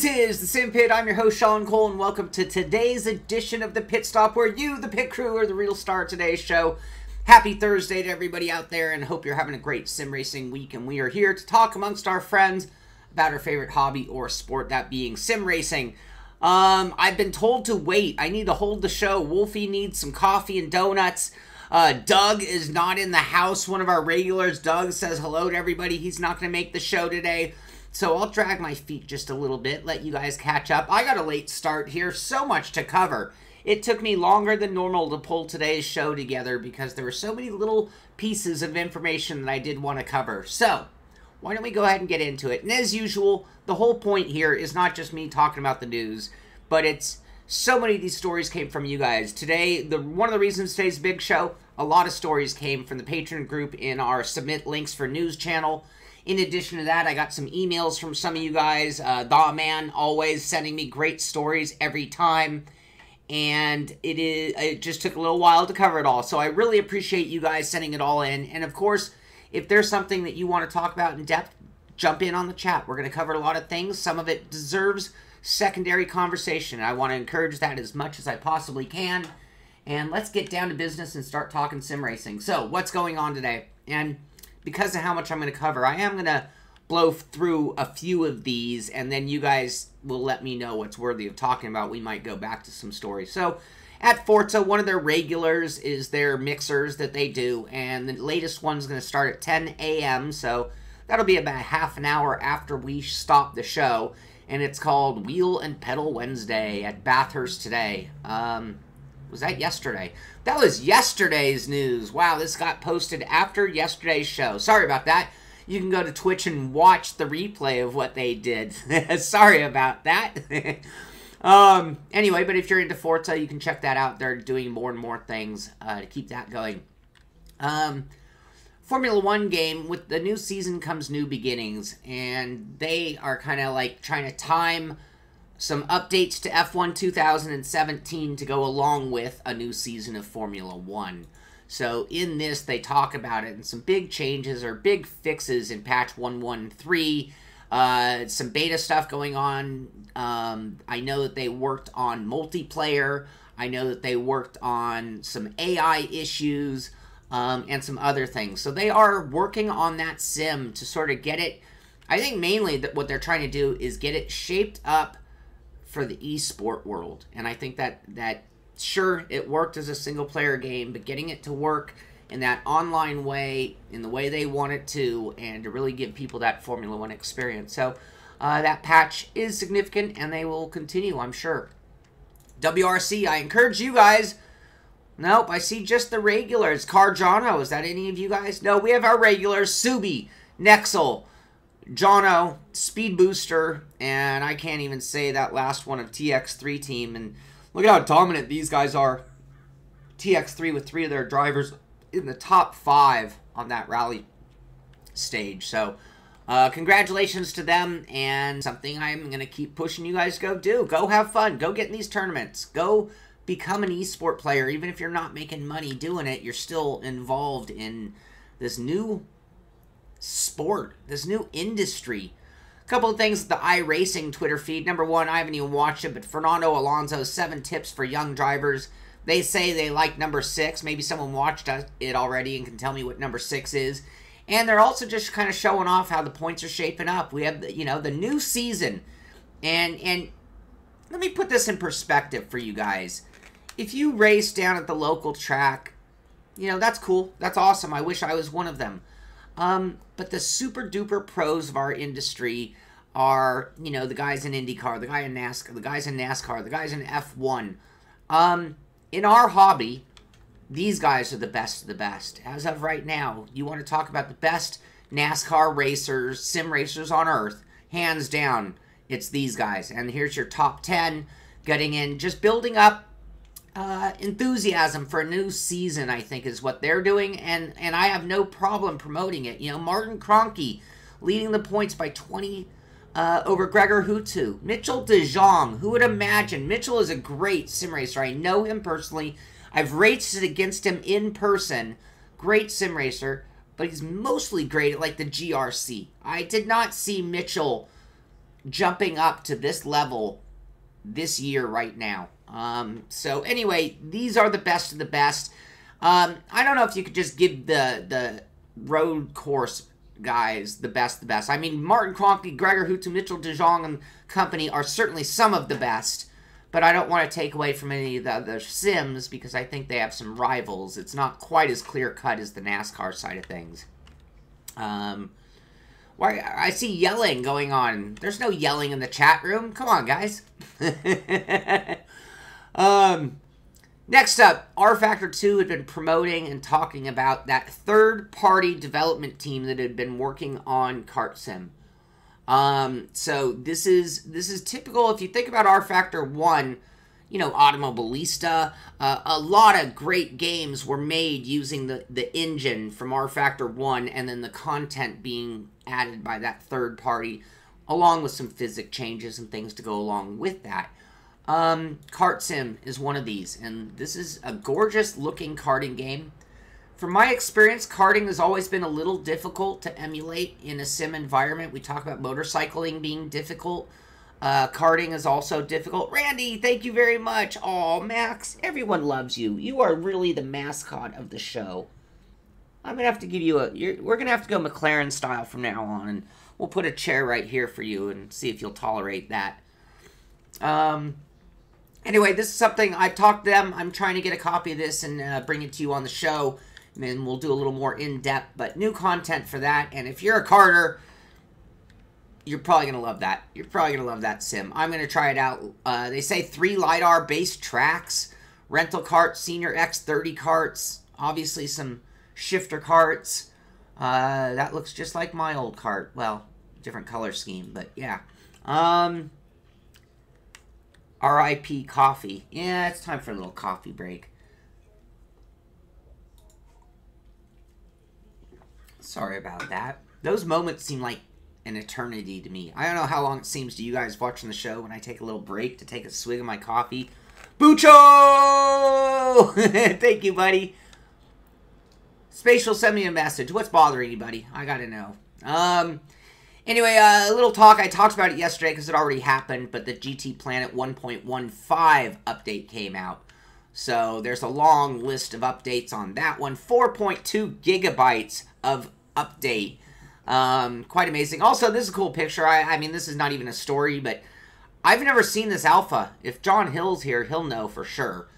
This is the Simpit. I'm your host, Sean Cole, and welcome to today's edition of the Pit Stop, where you, the pit crew, are the real star of today's show. Happy Thursday to everybody out there, and hope you're having a great sim racing week. And we are here to talk amongst our friends about our favorite hobby or sport, that being sim racing. I've been told to wait. I need to hold the show. Wolfie needs some coffee and donuts. Doug is not in the house. One of our regulars, Doug, says hello to everybody. He's not going to make the show today. So I'll drag my feet just a little bit, let you guys catch up. I got a late start here, so much to cover. It took me longer than normal to pull today's show together because there were so many little pieces of information that I did want to cover. So, why don't we go ahead and get into it? And as usual, the whole point here is not just me talking about the news, but it's so many of these stories came from you guys. Today, one of the reasons today's big show, a lot of stories came from the Patreon group in our Submit Links for News channel. In addition to that, I got some emails from some of you guys. The Man always sending me great stories every time. And it just took a little while to cover it all. So I really appreciate you guys sending it all in. And of course, if there's something that you want to talk about in depth, jump in on the chat. We're going to cover a lot of things. Some of it deserves secondary conversation. I want to encourage that as much as I possibly can. And let's get down to business and start talking sim racing. So what's going on today? And because of how much I'm going to cover, I am going to blow through a few of these, and then you guys will let me know what's worthy of talking about. We might go back to some stories. So, at Forza, one of their regulars is their mixers that they do, and the latest one's going to start at 10 a.m., so that'll be about half an hour after we stop the show, and it's called Wheel and Pedal Wednesday at Bathurst today. Was that yesterday? That was yesterday's news. Wow, this got posted after yesterday's show. Sorry about that. You can go to Twitch and watch the replay of what they did. Sorry about that. Anyway, but if you're into Forza, you can check that out. They're doing more and more things to keep that going. Formula One game, with the new season comes new beginnings, and they are kind of like trying to time some updates to F1 2017 to go along with a new season of Formula One. So in this, they talk about it, and some big changes or big fixes in patch 113. Some beta stuff going on. I know that they worked on multiplayer. I know that they worked on some AI issues and some other things. So they are working on that sim to sort of get it. I think mainly that what they're trying to do is get it shaped up for the eSport world. And I think that sure, it worked as a single-player game, but getting it to work in that online way, in the way they want it to, and to really give people that Formula One experience. So that patch is significant, and they will continue, I'm sure. WRC, I encourage you guys. Nope, I see just the regulars. Jono, is that any of you guys? No, we have our regulars. Subi, Nexel, Jono, Speed Booster, and I can't even say that last one of TX3 team. And look at how dominant these guys are. TX3 with 3 of their drivers in the top 5 on that rally stage. So, congratulations to them, and something I'm going to keep pushing you guys to go do. Go have fun. Go get in these tournaments. Go become an eSport player. Even if you're not making money doing it, you're still involved in this new sport, this new industry. A couple of things, the iRacing Twitter feed. Number one, I haven't even watched it, but Fernando Alonso's 7 tips for young drivers. They say they like number 6. Maybe someone watched it already and can tell me what number 6 is. And they're also just kind of showing off how the points are shaping up. We have, the new season. And let me put this in perspective for you guys. If you race down at the local track, that's cool. That's awesome. I wish I was one of them. But the super duper pros of our industry are, the guys in IndyCar, the guys in NASCAR, the guys in F1. In our hobby, these guys are the best of the best. As of right now, you want to talk about the best NASCAR racers, sim racers on Earth, hands down, it's these guys. And here's your top 10, getting in, just building up enthusiasm for a new season, I think, is what they're doing, and I have no problem promoting it. Martin Kroenke leading the points by 20 over Gregor Hutu. Mitchell de Jong, who would imagine? Mitchell is a great sim racer. I know him personally. I've raced against him in person. Great sim racer, but he's mostly great at, like, the GRC. I did not see Mitchell jumping up to this level this year right now. So anyway, these are the best of the best. I don't know if you could just give the road course guys the best. I mean, Martin Kroenke, Gregor Huttu, Mitchell de Jong, and company are certainly some of the best, but I don't want to take away from any of the other sims because I think they have some rivals. It's not quite as clear-cut as the NASCAR side of things. Why I see yelling going on. There's no yelling in the chat room. Come on, guys. Next up, rFactor 2 had been promoting and talking about that third-party development team that had been working on KartSim. So this is typical. If you think about rFactor 1, you know, Automobilista, a lot of great games were made using the engine from rFactor 1 and then the content being added by that third party, along with some physics changes and things to go along with that. KartSim is one of these, and this is a gorgeous looking karting game. From my experience, karting has always been a little difficult to emulate in a sim environment. We talk about motorcycling being difficult. Karting is also difficult. Randy, thank you very much. Oh, Max, everyone loves you. You are really the mascot of the show. I'm going to have to give you we're going to have to go McLaren style from now on, and we'll put a chair right here for you and see if you'll tolerate that. Anyway, this is something I've talked to them. I'm trying to get a copy of this and bring it to you on the show. And then we'll do a little more in-depth, but new content for that. And if you're a karter, you're probably going to love that. You're probably going to love that sim. I'm going to try it out. They say 3 LiDAR-based tracks, rental carts, senior X30 carts, obviously some shifter carts. That looks just like my old cart. Well, different color scheme, but yeah. RIP coffee. Yeah, it's time for a little coffee break. Sorry about that. Those moments seem like an eternity to me. I don't know how long it seems to you guys watching the show when I take a little break to take a swig of my coffee. Bucho! Thank you, buddy. Spatial, send me a message. What's bothering you, buddy? I gotta know. Anyway, a little talk. I talked about it yesterday because it already happened, but the GT Planet 1.15 update came out. So there's a long list of updates on that one. 4.2 gigabytes of update. Quite amazing. Also, this is a cool picture. I mean, this is not even a story, but I've never seen this alpha. If John Hill's here, he'll know for sure.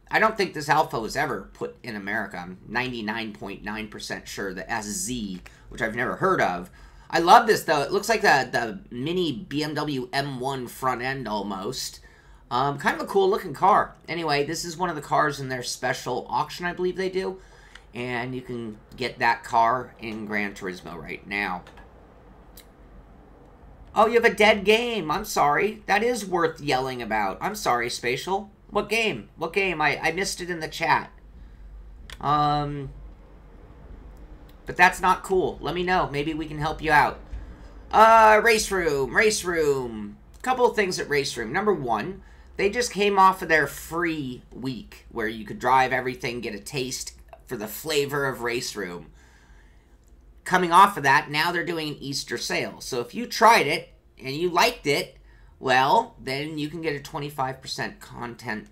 I don't think this alpha was ever put in America. I'm 99.9% sure. The SZ, which I've never heard of. I love this, though. It looks like the mini BMW M1 front end, almost. Kind of a cool-looking car. Anyway, this is one of the cars in their special auction, I believe they do. And you can get that car in Gran Turismo right now. Oh, you have a dead game. I'm sorry. That is worth yelling about. I'm sorry, Spatial. What game? What game? I missed it in the chat. But that's not cool. Let me know. Maybe we can help you out. RaceRoom. Couple of things at RaceRoom. Number one, they just came off of their free week where you could drive everything, get a taste for the flavor of RaceRoom. Coming off of that, now they're doing an Easter sale. So if you tried it and you liked it, well, then you can get a 25% content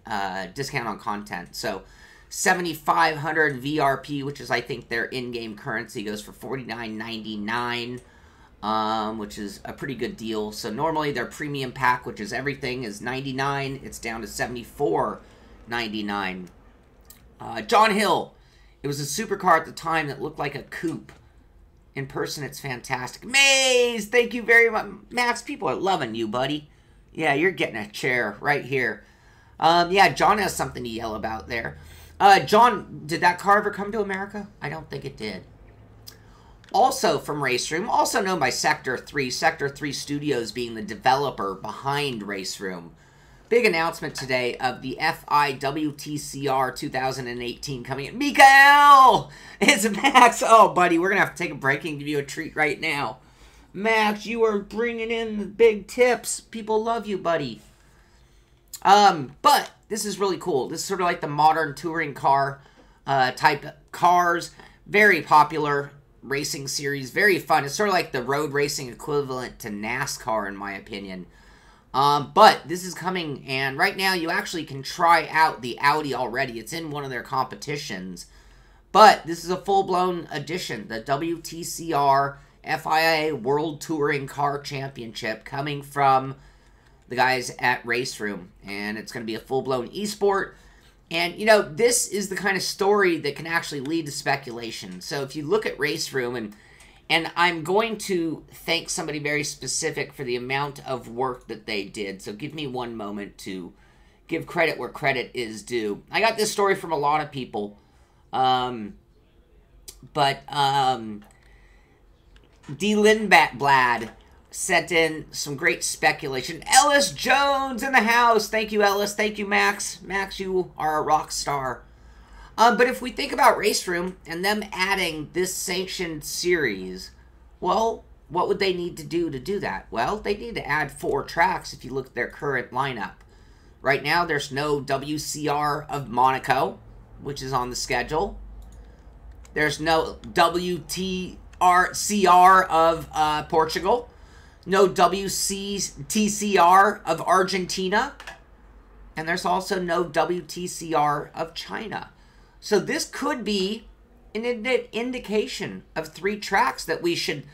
discount on content. So 7,500 VRP, which is I think their in-game currency, goes for $49.99, which is a pretty good deal. So normally their premium pack, which is everything, is $99. It's down to $74.99. John Hill. It was a supercar at the time that looked like a coupe. In person, it's fantastic. Maze, thank you very much. Max, people are loving you, buddy. Yeah, you're getting a chair right here. Yeah, John has something to yell about there. John, did that car ever come to America? I don't think it did. Also from RaceRoom, also known by Sector 3. Sector 3 Studios being the developer behind RaceRoom. Big announcement today of the FIA WTCR 2018 coming in. Mikael! It's Max. Oh, buddy, we're going to have to take a break and give you a treat right now. Max, you are bringing in the big tips. People love you, buddy. But this is really cool. This is sort of like the modern touring car type cars. Very popular. racing series. Very fun. It's sort of like the road racing equivalent to NASCAR, in my opinion. But this is coming, and right now you actually can try out the Audi already. It's in one of their competitions. But this is a full-blown edition, the WTCR FIA World Touring Car Championship, coming from the guys at RaceRoom. And it's going to be a full-blown esport. And, you know, this is the kind of story that can actually lead to speculation. So if you look at RaceRoom, and I'm going to thank somebody very specific for the amount of work that they did. So give me one moment to give credit where credit is due. I got this story from a lot of people. D. Lindblad sent in some great speculation. Ellis Jones in the house. Thank you, Ellis. Thank you, Max. Max, you are a rock star. But if we think about RaceRoom and them adding this sanctioned series, well, what would they need to do that? Well, they need to add 4 tracks if you look at their current lineup. Right now, there's no WCR of Monaco, which is on the schedule. There's no WTCR of Portugal. No WTCR of Argentina. And there's also no WTCR of China. So this could be an indication of 3 tracks that we should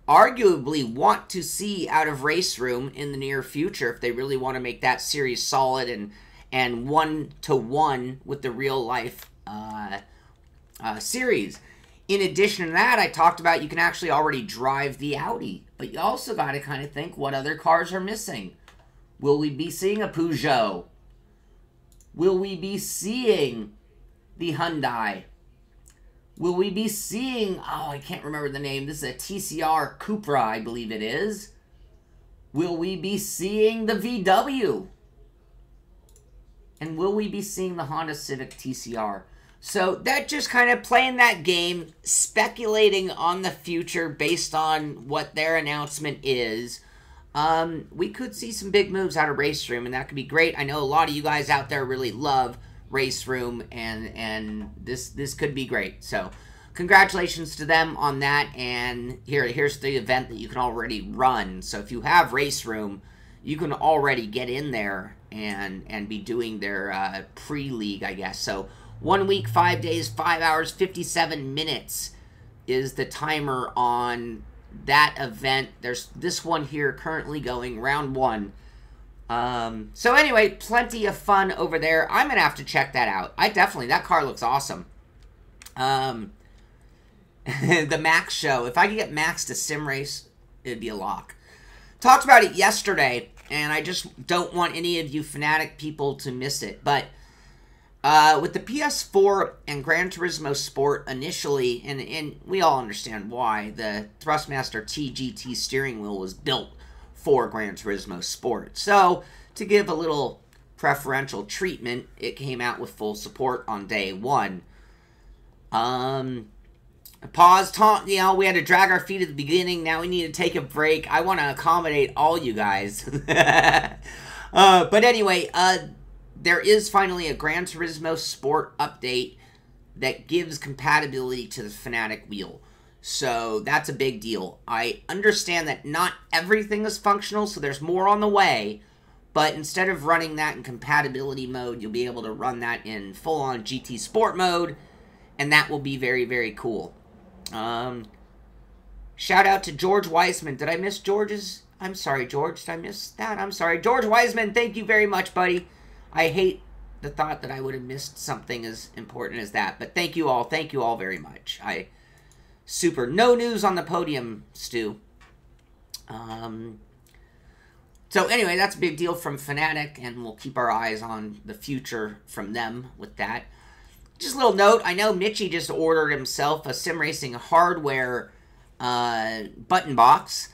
arguably want to see out of RaceRoom in the near future if they really want to make that series solid and one-to-one with the real-life series. In addition to that, I talked about you can actually already drive the Audi, but you also got to kind of think what other cars are missing. Will we be seeing a Peugeot? Will we be seeing the Hyundai? Will we be seeing, oh, I can't remember the name. This is a TCR Cupra, I believe it is. Will we be seeing the VW? And will we be seeing the Honda Civic TCR? So that just kind of playing that game, speculating on the future based on what their announcement is. We could see some big moves out of RaceRoom, and that could be great. I know a lot of you guys out there really love RaceRoom, and this could be great. So congratulations to them on that. And here's the event that you can already run. So if you have RaceRoom, you can already get in there and be doing their pre-league, I guess. So 1 week, 5 days, 5 hours, 57 minutes is the timer on that event. There's this one here currently going, round 1. So anyway, plenty of fun over there. I'm going to have to check that out. That car looks awesome. The Max show. If I could get Max to sim race, it'd be a lock. Talked about it yesterday, and I just don't want any of you fanatic people to miss it. But with the PS4 and Gran Turismo Sport initially, and we all understand why, the Thrustmaster TGT steering wheel was built for Gran Turismo Sport. So, to give a little preferential treatment, it came out with full support on day 1. We had to drag our feet at the beginning. Now we need to take a break. I want to accommodate all you guys. But anyway, there is finally a Gran Turismo Sport update that gives compatibility to the Fanatic wheel. So that's a big deal. I understand that not everything is functional, so there's more on the way. But instead of running that in compatibility mode, you'll be able to run that in full-on GT Sport mode. And that will be very, very cool. Shout out to George Wiseman. Did I miss George's? I'm sorry, George. Did I miss that? I'm sorry. George Wiseman, thank you very much, buddy. I hate the thought that I would have missed something as important as that. But thank you all. Thank you all very much. Super. No news on the podium, Stu. So anyway, that's a big deal from Fanatic, and we'll keep our eyes on the future from them with that. Just a little note, I know Mitchie just ordered himself a sim racing hardware button box.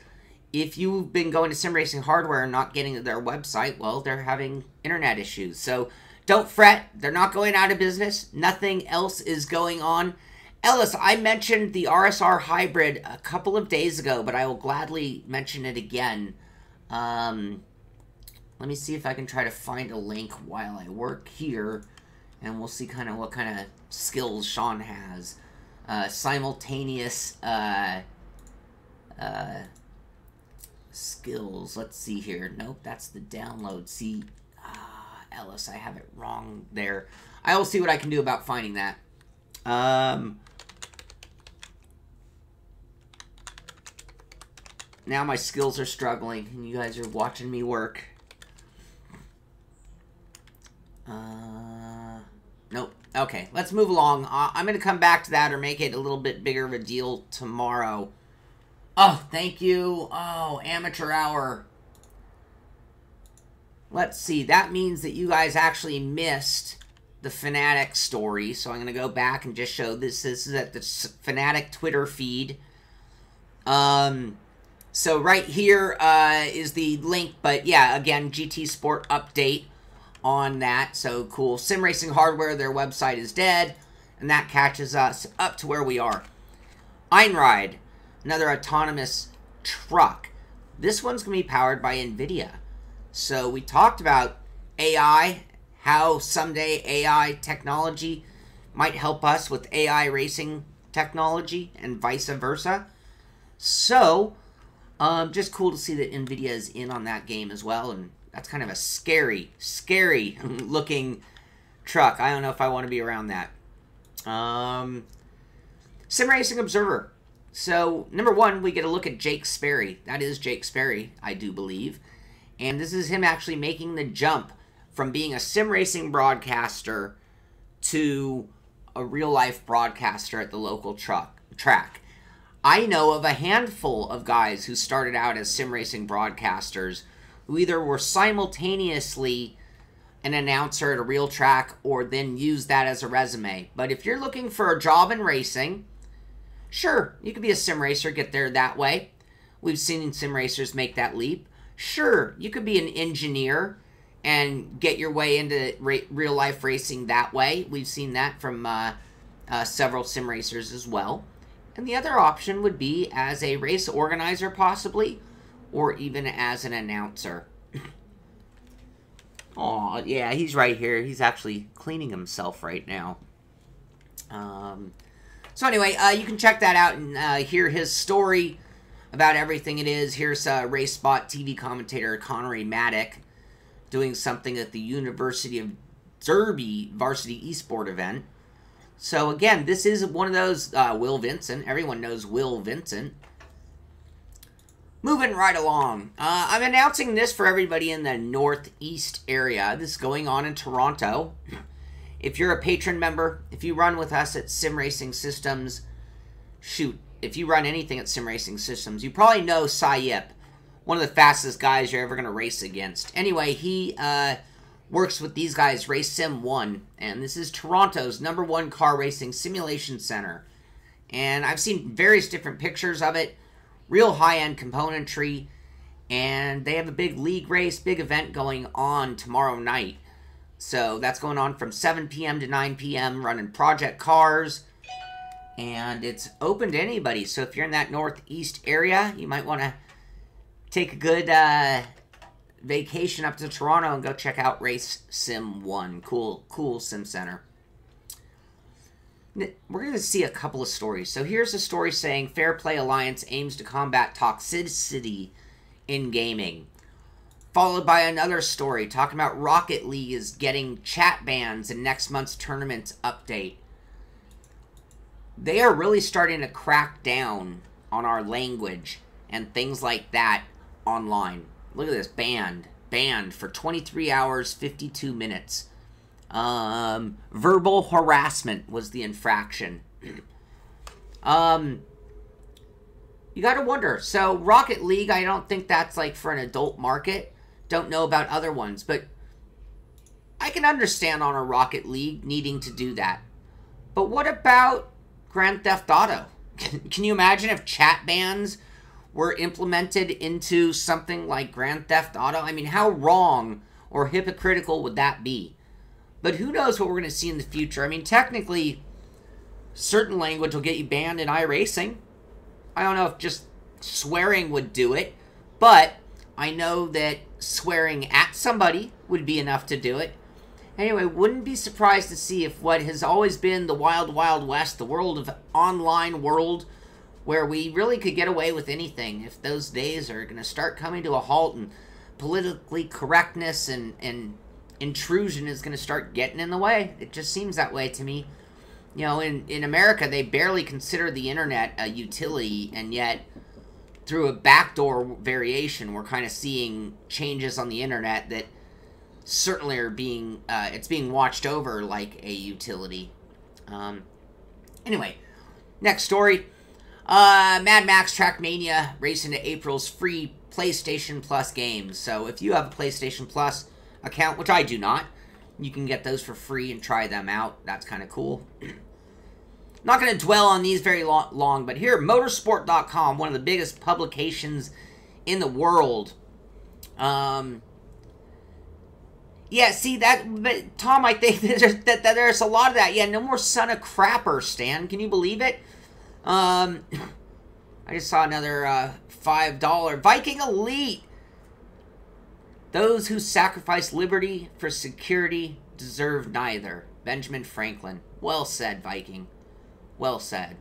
If you've been going to sim racing hardware and not getting to their website, well, they're having internet issues. So don't fret, they're not going out of business. Nothing else is going on. Ellis, I mentioned the RSR Hybrid a couple of days ago, but I will gladly mention it again. Let me see if I can try to find a link while I work here, and we'll see kind of what kind of skills Sean has. simultaneous skills. Let's see here. Nope, that's the download. See, Ellis, I have it wrong there. I will see what I can do about finding that. Now my skills are struggling, and you guys are watching me work. Nope. Okay, let's move along. I'm going to come back to that or make it a little bit bigger of a deal tomorrow. Oh, thank you. Oh, amateur hour. Let's see. That means that you guys actually missed the Fnatic story. So I'm going to go back and just show this. This is at the Fnatic Twitter feed. So right here is the link. But yeah, again, GT Sport update on that. So cool. Sim Racing Hardware, their website is dead. And that catches us up to where we are. Einride, another autonomous truck. This one's going to be powered by NVIDIA. So we talked about AI, how someday AI technology might help us with AI racing technology and vice versa. So, just cool to see that NVIDIA is in on that game as well. And that's kind of a scary, scary looking truck. I don't know if I want to be around that. Sim Racing Observer. So, number one, we get a look at Jake Sperry. That is Jake Sperry, I do believe. And this is him actually making the jump from being a sim racing broadcaster to a real-life broadcaster at the local track. I know of a handful of guys who started out as sim racing broadcasters who either were simultaneously an announcer at a real track or then used that as a resume. But if you're looking for a job in racing, sure, you could be a sim racer, get there that way. We've seen sim racers make that leap. Sure, you could be an engineer and get your way into real-life racing that way. We've seen that from several sim racers as well. And the other option would be as a race organizer, possibly, or even as an announcer. Oh, yeah, he's right here. He's actually cleaning himself right now. So anyway, you can check that out and hear his story about everything it is. Here's RaceSpot TV commentator Connery Maddock doing something at the University of Derby varsity eSport event. So again, this is one of those Will Vincent. Everyone knows Will Vincent. Moving right along. I'm announcing this for everybody in the Northeast area. This is going on in Toronto. If you're a patron member, if you run with us at Sim Racing Systems, shoot, if you run anything at Sim Racing Systems, you probably know Sayip, one of the fastest guys you're ever going to race against. Anyway, he works with these guys, RaceSim 1, and this is Toronto's #1 car racing simulation center. And I've seen various different pictures of it, real high-end componentry, and they have a big league race, big event going on tomorrow night. So that's going on from 7 p.m. to 9 p.m., running project cars, and it's open to anybody. So if you're in that Northeast area, you might want to take a good vacation up to Toronto and go check out RaceSim 1. Cool sim center. We're going to see a couple of stories. So here's a story saying Fair Play Alliance aims to combat toxicity in gaming. Followed by another story talking about Rocket League is getting chat bans in next month's tournament update. They are really starting to crack down on our language and things like that online. Look at this, banned for 23 hours, 52 minutes. Verbal harassment was the infraction. You gotta wonder. So Rocket League, I don't think that's like for an adult market. Don't know about other ones, but I can understand on a Rocket League needing to do that. But what about Grand Theft Auto? Can you imagine if chat bans were implemented into something like Grand Theft Auto? I mean, how wrong or hypocritical would that be? But who knows what we're going to see in the future. I mean, technically, certain language will get you banned in iRacing. I don't know if just swearing would do it, but I know that swearing at somebody would be enough to do it. Anyway, wouldn't be surprised to see if what has always been the wild, wild west, the world of online world, where we really could get away with anything, if those days are going to start coming to a halt and politically correctness and intrusion is going to start getting in the way. It just seems that way to me. You know, in America, they barely consider the internet a utility, and yet through a backdoor variation, we're kind of seeing changes on the internet that certainly are being, it's being watched over like a utility. Anyway, next story. Mad Max Trackmania racing to April's free PlayStation Plus games. So if you have a PlayStation Plus account, which I do not, you can get those for free and try them out. That's kind of cool. Not going to dwell on these very long, but here, motorsport.com, one of the biggest publications in the world. Yeah, see, but Tom, I think that there's a lot of that. Yeah, no more son of crapper, Stan. Can you believe it? I just saw another $5 Viking Elite. Those who sacrifice liberty for security deserve neither. Benjamin Franklin. Well said, Viking. Well said.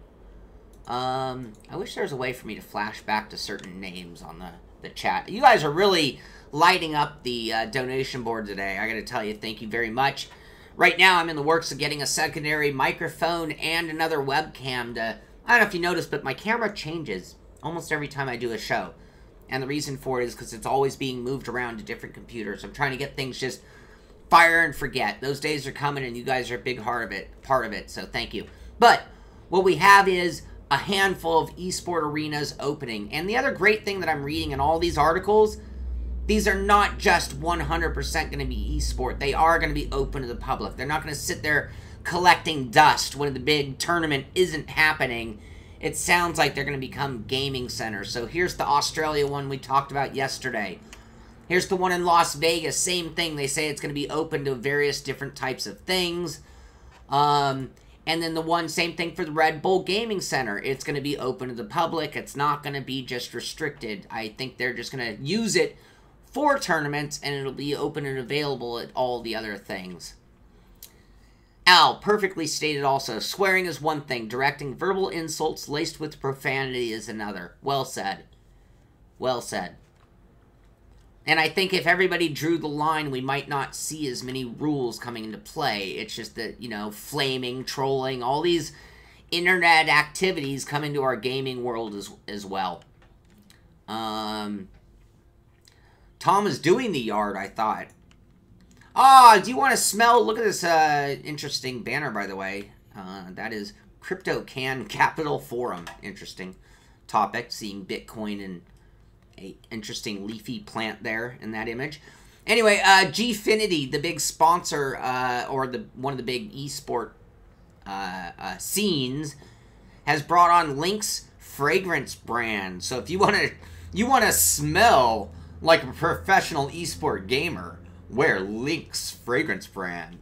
I wish there was a way for me to flash back to certain names on the chat. You guys are really lighting up the donation board today. I gotta tell you, thank you very much. Right now, I'm in the works of getting a secondary microphone and another webcam to... I don't know if you noticed, but my camera changes almost every time I do a show. And the reason for it is because it's always being moved around to different computers. I'm trying to get things just fire and forget. Those days are coming, and you guys are a big part of it, so thank you. But what we have is a handful of ESport Arenas opening. And the other great thing that I'm reading in all these articles, these are not just 100% going to be eSport. They are going to be open to the public. They're not going to sit there collecting dust when the big tournament isn't happening. It sounds like they're going to become gaming centers. So here's the Australia one we talked about yesterday. Here's the one in Las Vegas. Same thing. They say it's going to be open to various different types of things. And then the one, same thing for the Red Bull Gaming Center. It's going to be open to the public. It's not going to be just restricted. I think they're just going to use it for tournaments, and it'll be open and available at all the other things. Al, perfectly stated also. Swearing is one thing. Directing verbal insults laced with profanity is another. Well said. Well said. And I think if everybody drew the line, we might not see as many rules coming into play. It's just that, you know, flaming, trolling, all these internet activities come into our gaming world as well. Tom is doing the yard, I thought. Ah, do you want to smell? Look at this interesting banner, by the way. That is Crypto Can Capital Forum. Interesting topic, seeing Bitcoin and a interesting leafy plant there in that image. Anyway, Gfinity, the big sponsor, or one of the big eSport scenes, has brought on Link's fragrance brand. So if you want to smell like a professional eSport gamer, wear Link's fragrance brand.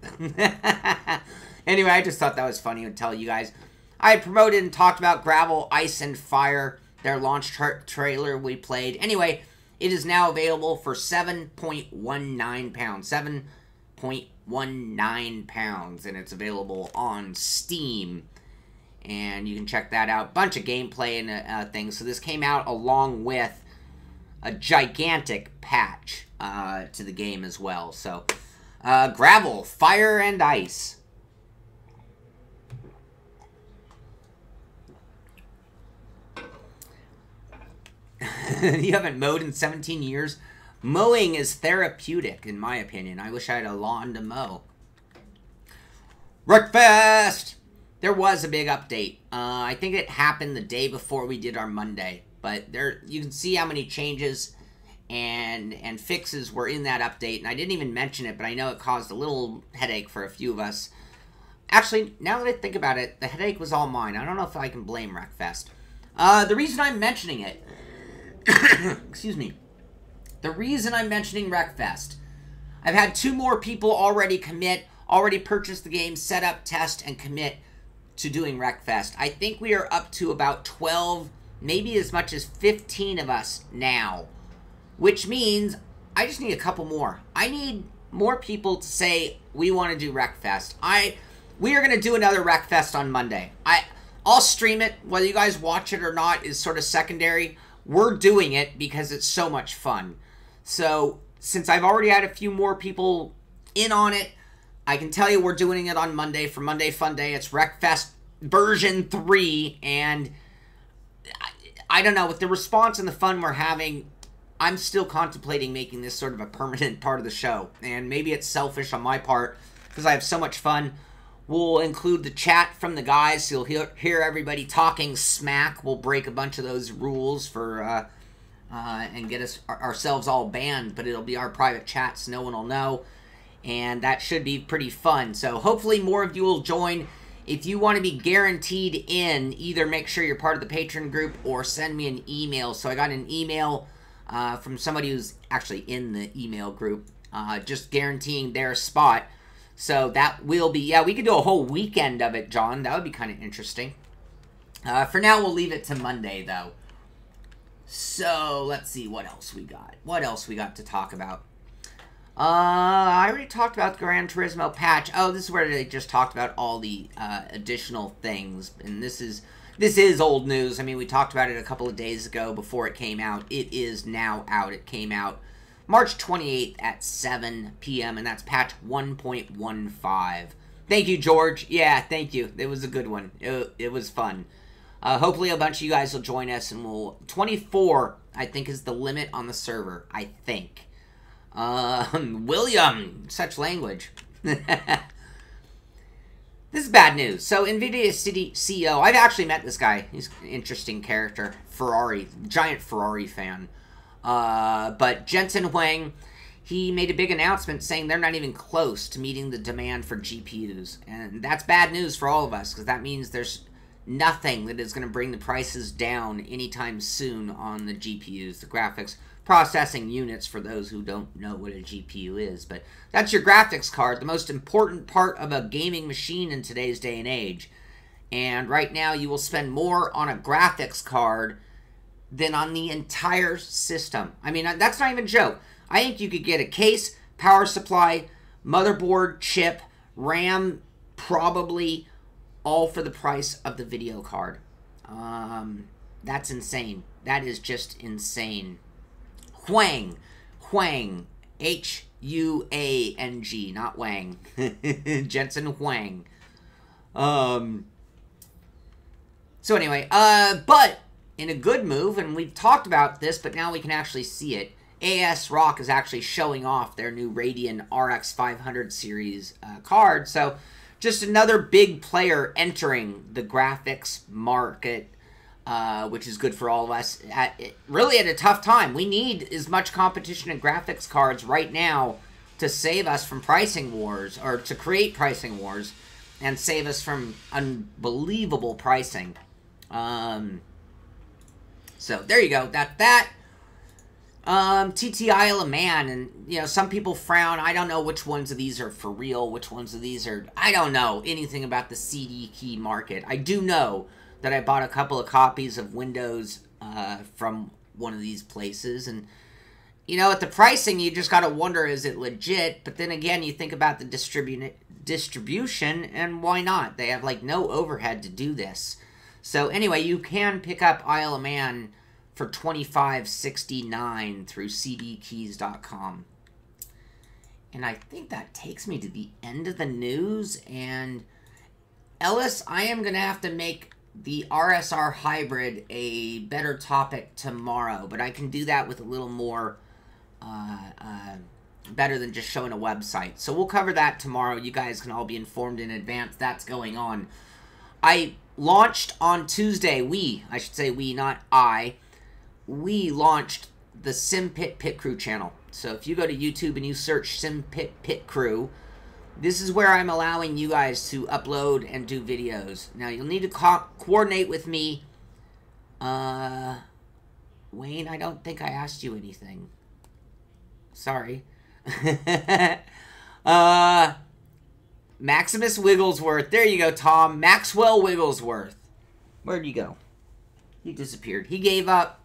Anyway, I just thought that was funny to tell you guys. I promoted and talked about Gravel, Ice, and Fire, their launch trailer we played. Anyway, it is now available for £7.19. 7.19 pounds, and it's available on Steam. And you can check that out. Bunch of gameplay and things. So this came out along with a gigantic patch to the game as well. So, Gravel, Fire, and Ice. You haven't mowed in 17 years? Mowing is therapeutic, in my opinion. I wish I had a lawn to mow. Wreckfest! There was a big update. I think it happened the day before we did our Monday. But there, you can see how many changes and fixes were in that update. And I didn't even mention it, but I know it caused a little headache for a few of us. Actually, now that I think about it, the headache was all mine. I don't know if I can blame Wreckfest. The reason I'm mentioning it... excuse me. The reason I'm mentioning Wreckfest, I've had 2 more people already commit, already purchase the game, set up, test, and commit to doing Wreckfest. I think we are up to about 12, maybe as much as 15 of us now, which means I just need a couple more. I need more people to say we want to do Wreckfest. We are going to do another Wreckfest on Monday. I'll stream it. Whether you guys watch it or not is sort of secondary. We're doing it because it's so much fun. So, since I've already had a few more people in on it, I can tell you we're doing it on Monday for Monday Fun Day. It's Wreckfest version 3, and I don't know, with the response and the fun we're having, I'm still contemplating making this sort of a permanent part of the show. And maybe it's selfish on my part, because I have so much fun. We'll include the chat from the guys, so you'll hear everybody talking smack. We'll break a bunch of those rules for and get ourselves all banned, but it'll be our private chat, so no one will know. And that should be pretty fun. So hopefully more of you will join. If you want to be guaranteed in, either make sure you're part of the Patreon group or send me an email. So I got an email from somebody who's actually in the email group, just guaranteeing their spot. So that will be, yeah, we could do a whole weekend of it, John. That would be kind of interesting. For now, we'll leave it to Monday, though. So, let's see what else we got. What else we got to talk about? I already talked about the Gran Turismo patch. Oh, this is where they just talked about all the additional things. And this is old news. I mean, we talked about it a couple of days ago before it came out. It is now out. It came out March 28th at 7 p.m. and that's patch 1.15. Thank you, George. Yeah, thank you. It was a good one. It was fun. Hopefully a bunch of you guys will join us, and 24, I think, is the limit on the server, I think. William, such language. This is bad news. So, NVIDIA CEO, I've actually met this guy. He's an interesting character. Ferrari, giant Ferrari fan. But Jensen Huang, he made a big announcement saying they're not even close to meeting the demand for GPUs. And that's bad news for all of us, because that means there's nothing that is going to bring the prices down anytime soon on the GPUs, the graphics processing units, for those who don't know what a GPU is. But that's your graphics card, the most important part of a gaming machine in today's day and age. And right now you will spend more on a graphics card than on the entire system. I mean, that's not even a joke. I think you could get a case, power supply, motherboard, chip, RAM, probably, all for the price of the video card. That's insane. That is just insane. Huang. H-U-A-N-G, not Wang. Jensen Huang. So anyway, but in a good move, and we've talked about this, but now we can actually see it. ASRock is actually showing off their new Radeon RX 500 series card. So just another big player entering the graphics market, which is good for all of us. Really at a tough time. We need as much competition in graphics cards right now to save us from pricing wars, or to create pricing wars and save us from unbelievable pricing. So there you go. TT Isle of Man, and you know, some people frown. I don't know which ones of these are for real, which ones of these are, I don't know anything about the CD key market. I do know that I bought a couple of copies of Windows from one of these places, and you know, at the pricing, you just gotta wonder, is it legit? But then again, you think about the distribution, and why not? They have like no overhead to do this. So anyway, you can pick up Isle of Man for $25.69 through cdkeys.com. And I think that takes me to the end of the news. And Ellis, I am going to have to make the RSR hybrid a better topic tomorrow. But I can do that with a little more, better than just showing a website. So we'll cover that tomorrow. You guys can all be informed in advance that's going on. I launched on Tuesday. I should say we, not I. We launched the Simpit Pit Crew channel. So if you go to YouTube and you search Simpit Pit Crew, this is where I'm allowing you guys to upload and do videos. Now, you'll need to coordinate with me. Wayne, I don't think I asked you anything. Sorry. Maximus Wigglesworth. There you go, Tom. Maxwell Wigglesworth. Where'd you go? He disappeared. He gave up.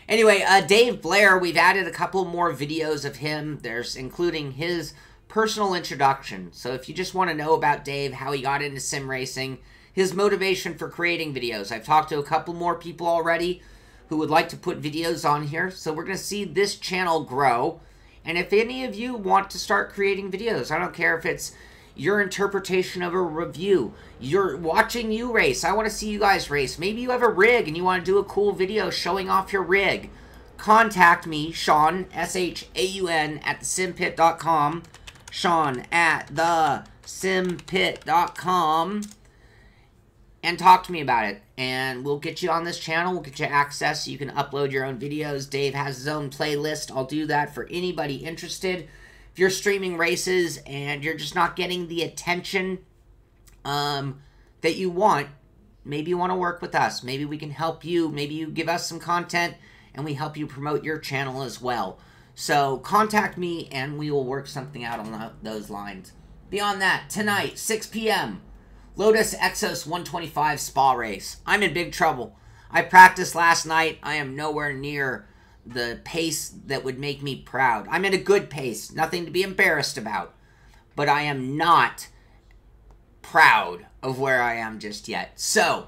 Anyway, Dave Blair, we've added a couple more videos of him. There's including his personal introduction. So if you just want to know about Dave, how he got into sim racing, his motivation for creating videos. I've talked to a couple more people already who would like to put videos on here. So we're going to see this channel grow. And if any of you want to start creating videos, I don't care if it's your interpretation of a review, you're watching you race, I want to see you guys race. Maybe you have a rig and you want to do a cool video showing off your rig. Contact me, Sean, S-H-A-U-N, at thesimpit.com. Sean at thesimpit.com. And talk to me about it. And we'll get you on this channel. We'll get you access so you can upload your own videos. Dave has his own playlist. I'll do that for anybody interested. If you're streaming races and you're just not getting the attention that you want, maybe you want to work with us. Maybe we can help you. Maybe you give us some content and we help you promote your channel as well. So contact me and we will work something out on those lines. Beyond that, tonight, 6 p.m., Lotus Exos 125 Spa race. I'm in big trouble. I practiced last night. I am nowhere near the pace that would make me proud. I'm at a good pace. Nothing to be embarrassed about. But I am not proud of where I am just yet. So,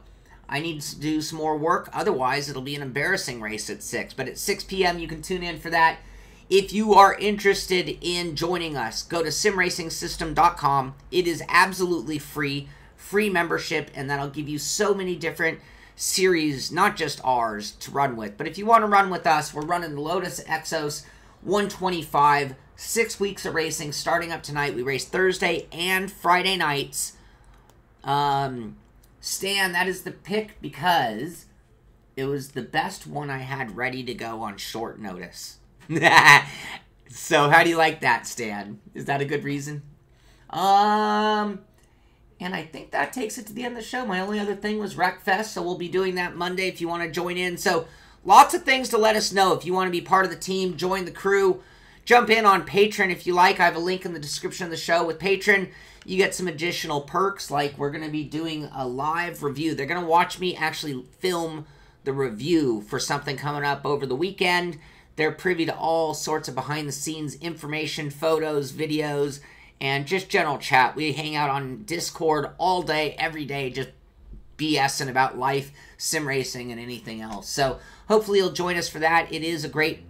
I need to do some more work. Otherwise, it'll be an embarrassing race at 6. But at 6 p.m., you can tune in for that. If you are interested in joining us, go to simracingsystem.com. It is absolutely free membership, and that'll give you so many different series, not just ours, to run with. But if you want to run with us, we're running the Lotus Exos 125, 6 weeks of racing starting up tonight. We race Thursday and Friday nights. Stan, that is the pick because it was the best one I had ready to go on short notice. So how do you like that, Stan? Is that a good reason? And I think that takes it to the end of the show. My only other thing was Wreckfest, so we'll be doing that Monday if you want to join in. So lots of things to let us know. If you want to be part of the team, join the crew, jump in on Patreon if you like. I have a link in the description of the show. With Patreon, you get some additional perks, like we're going to be doing a live review. They're going to watch me actually film the review for something coming up over the weekend. They're privy to all sorts of behind-the-scenes information, photos, videos, and just general chat. We hang out on Discord all day, every day, just BSing about life, sim racing, and anything else. So hopefully you'll join us for that. It is a great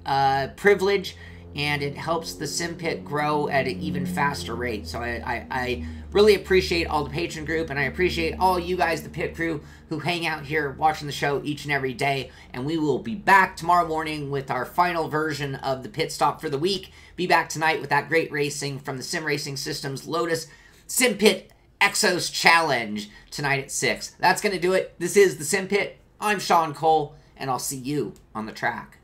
privilege, and it helps the Simpit grow at an even faster rate. So I really appreciate all the patron group, and I appreciate all you guys, the pit crew, who hang out here watching the show each and every day. And we will be back tomorrow morning with our final version of the pit stop for the week. Be back tonight with that great racing from the Sim Racing Systems Lotus Simpit Exos Challenge tonight at 6. That's going to do it. This is the Simpit. I'm Sean Cole, and I'll see you on the track.